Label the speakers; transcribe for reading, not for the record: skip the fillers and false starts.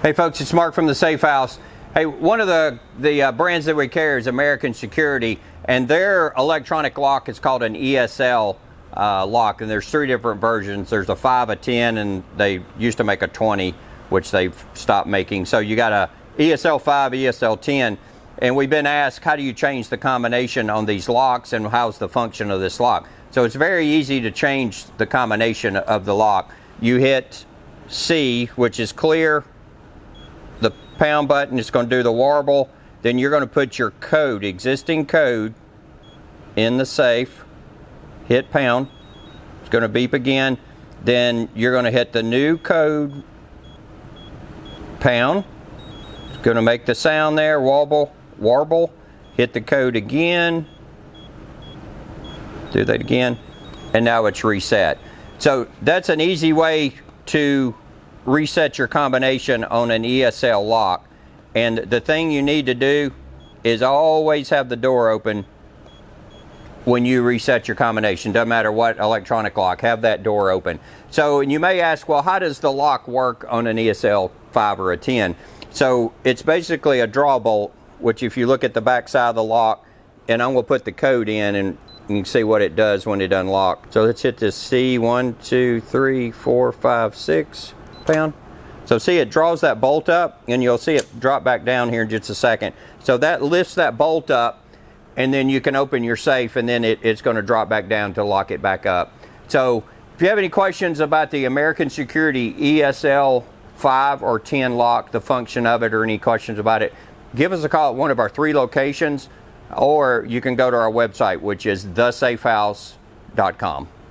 Speaker 1: Hey folks, it's Mark from the Safe House. Hey, one of the brands that we carry is American Security, and their electronic lock is called an ESL lock, and there's 3 different versions. There's a 5, a 10, and they used to make a 20, which they've stopped making. So you got a ESL 5, ESL 10, and we've been asked, how do you change the combination on these locks, and how's the function of this lock? So it's very easy to change the combination of the lock. You hit C, which is clear, the pound button is going to do the warble, then you're going to put your code, existing code, in the safe, hit pound, it's going to beep again, then you're going to hit the new code, pound, it's going to make the sound there, warble, hit the code again, do that again, and now it's reset. So that's an easy way to reset your combination on an ESL lock. And the thing you need to do is always have the door open when you reset your combination. Doesn't matter what electronic lock, have that door open. So you may ask, well, how does the lock work on an ESL 5 or a 10? So it's basically a draw bolt, which if you look at the back side of the lock, and I'm going to put the code in and you can see what it does when it unlocks. So let's hit this C, 1, 2, 3, 4, 5, 6. Pound. So see, it draws that bolt up, and you'll see it drop back down here in just a second. So that lifts that bolt up, and then you can open your safe, and then it's going to drop back down to lock it back up. So if you have any questions about the American Security ESL 5 or 10 lock, the function of it, or any questions about it, give us a call at one of our 3 locations, or you can go to our website, which is thesafehouse.com.